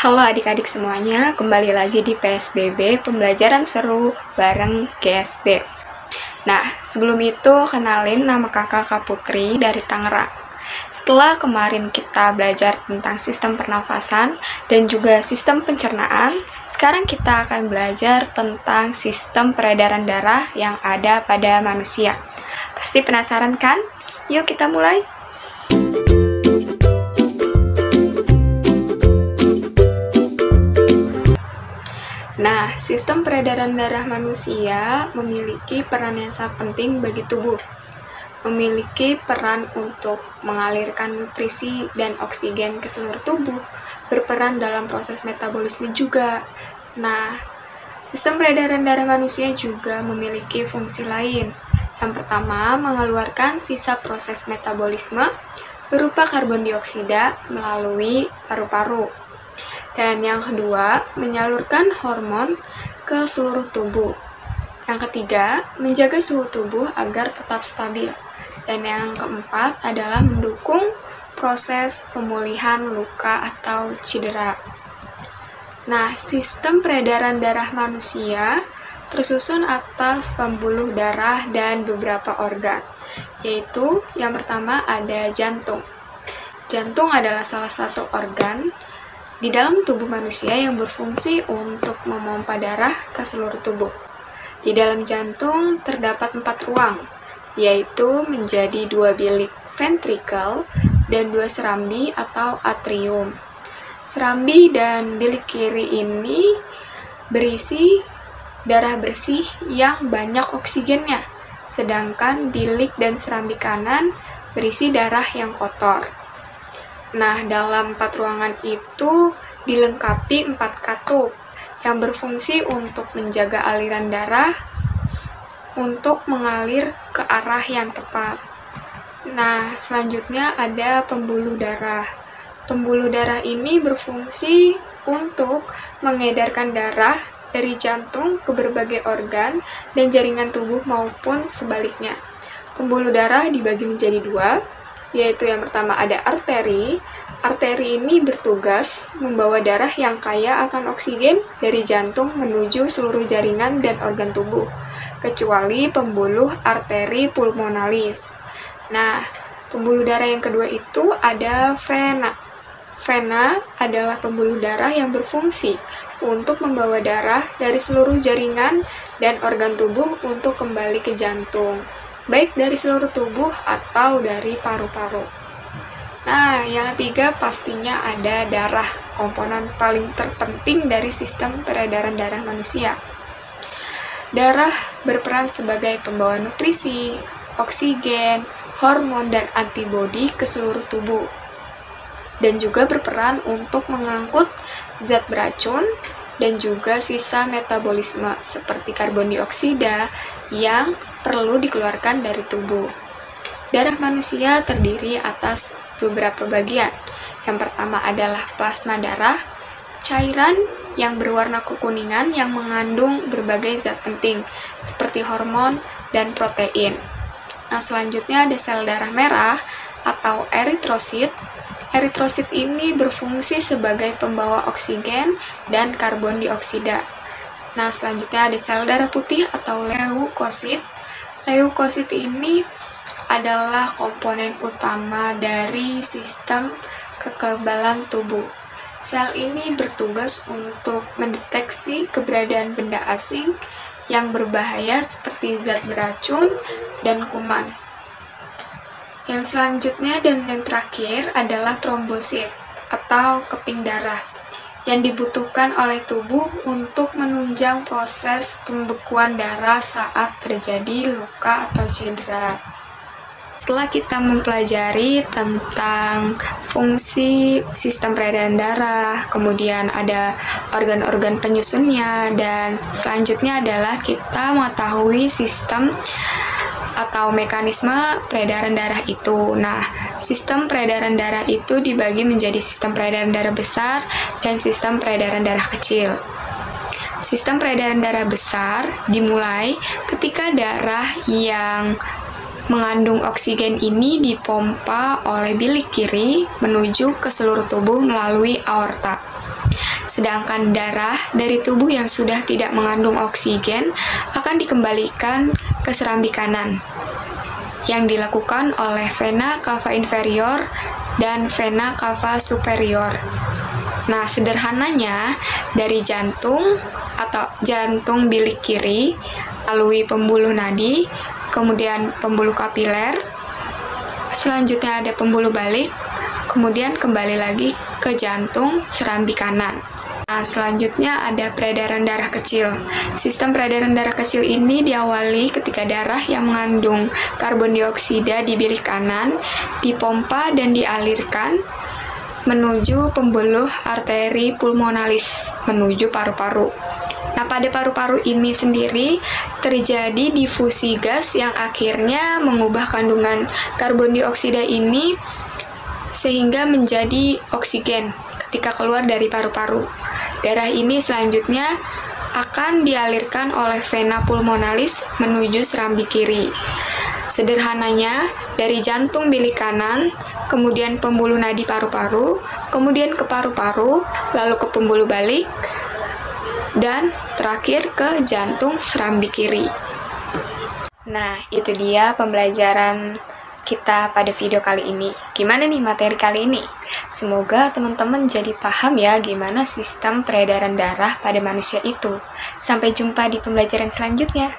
Halo adik-adik semuanya, kembali lagi di PSBB, pembelajaran seru bareng GSB. Nah, sebelum itu kenalin nama kakak Kak Putri dari Tangerang. Setelah kemarin kita belajar tentang sistem pernafasan dan juga sistem pencernaan, sekarang kita akan belajar tentang sistem peredaran darah yang ada pada manusia. Pasti penasaran kan? Yuk kita mulai! Nah, sistem peredaran darah manusia memiliki peran yang sangat penting bagi tubuh. Memiliki peran untuk mengalirkan nutrisi dan oksigen ke seluruh tubuh, berperan dalam proses metabolisme juga. Nah, sistem peredaran darah manusia juga memiliki fungsi lain. Yang pertama, mengeluarkan sisa proses metabolisme berupa karbon dioksida melalui paru-paru. Dan yang kedua, menyalurkan hormon ke seluruh tubuh. Yang ketiga, menjaga suhu tubuh agar tetap stabil. Dan yang keempat adalah mendukung proses pemulihan luka atau cedera. Nah, sistem peredaran darah manusia tersusun atas pembuluh darah dan beberapa organ, yaitu yang pertama ada jantung. Jantung adalah salah satu organ di dalam tubuh manusia yang berfungsi untuk memompa darah ke seluruh tubuh. Di dalam jantung terdapat 4 ruang, yaitu menjadi 2 bilik ventrikel dan 2 serambi atau atrium. Serambi dan bilik kiri ini berisi darah bersih yang banyak oksigennya, sedangkan bilik dan serambi kanan berisi darah yang kotor. Nah, dalam 4 ruangan itu dilengkapi 4 katup yang berfungsi untuk menjaga aliran darah untuk mengalir ke arah yang tepat. Nah, selanjutnya ada pembuluh darah. Pembuluh darah ini berfungsi untuk mengedarkan darah dari jantung ke berbagai organ dan jaringan tubuh maupun sebaliknya. Pembuluh darah dibagi menjadi 2, yaitu yang pertama ada arteri. Arteri ini bertugas membawa darah yang kaya akan oksigen dari jantung menuju seluruh jaringan dan organ tubuh, kecuali pembuluh arteri pulmonalis. Nah, pembuluh darah yang kedua itu ada vena. Vena adalah pembuluh darah yang berfungsi untuk membawa darah dari seluruh jaringan dan organ tubuh untuk kembali ke jantung, baik dari seluruh tubuh atau dari paru-paru. Nah, yang ketiga pastinya ada darah, komponen paling terpenting dari sistem peredaran darah manusia. Darah berperan sebagai pembawa nutrisi, oksigen, hormon, dan antibodi ke seluruh tubuh. Dan juga berperan untuk mengangkut zat beracun dan juga sisa metabolisme seperti karbon dioksida yang perlu dikeluarkan dari tubuh. Darah manusia terdiri atas beberapa bagian. Yang pertama adalah plasma darah, cairan yang berwarna kekuningan yang mengandung berbagai zat penting seperti hormon dan protein. Nah, selanjutnya ada sel darah merah atau eritrosit. Eritrosit ini berfungsi sebagai pembawa oksigen dan karbon dioksida. Nah, selanjutnya ada sel darah putih atau leukosit. Leukosit ini adalah komponen utama dari sistem kekebalan tubuh. Sel ini bertugas untuk mendeteksi keberadaan benda asing yang berbahaya seperti zat beracun dan kuman. Yang selanjutnya dan yang terakhir adalah trombosit atau keping darah yang dibutuhkan oleh tubuh untuk menunjang proses pembekuan darah saat terjadi luka atau cedera. Setelah kita mempelajari tentang fungsi sistem peredaran darah, kemudian ada organ-organ penyusunnya, dan selanjutnya adalah kita mengetahui sistem atau mekanisme peredaran darah itu. Nah, sistem peredaran darah itu dibagi menjadi sistem peredaran darah besar dan sistem peredaran darah kecil. Sistem peredaran darah besar dimulai ketika darah yang mengandung oksigen ini dipompa oleh bilik kiri menuju ke seluruh tubuh melalui aorta. Sedangkan darah dari tubuh yang sudah tidak mengandung oksigen akan dikembalikan ke serambi kanan, yang dilakukan oleh vena cava inferior dan vena cava superior. Nah, sederhananya dari jantung atau jantung bilik kiri melalui pembuluh nadi, kemudian pembuluh kapiler, selanjutnya ada pembuluh balik, kemudian kembali lagi ke jantung serambi kanan. Nah, selanjutnya ada peredaran darah kecil. Sistem peredaran darah kecil ini diawali ketika darah yang mengandung karbon dioksida di bilik kanan dipompa dan dialirkan menuju pembuluh arteri pulmonalis menuju paru-paru. Nah, pada paru-paru ini sendiri terjadi difusi gas yang akhirnya mengubah kandungan karbon dioksida ini sehingga menjadi oksigen ketika keluar dari paru-paru. Darah ini selanjutnya akan dialirkan oleh vena pulmonalis menuju serambi kiri. Sederhananya, dari jantung bilik kanan, kemudian pembuluh nadi paru-paru, kemudian ke paru-paru, lalu ke pembuluh balik, dan terakhir ke jantung serambi kiri. Nah, itu dia pembelajaran kita pada video kali ini. Gimana nih materi kali ini? Semoga teman-teman jadi paham ya gimana sistem peredaran darah pada manusia itu. Sampai jumpa di pembelajaran selanjutnya.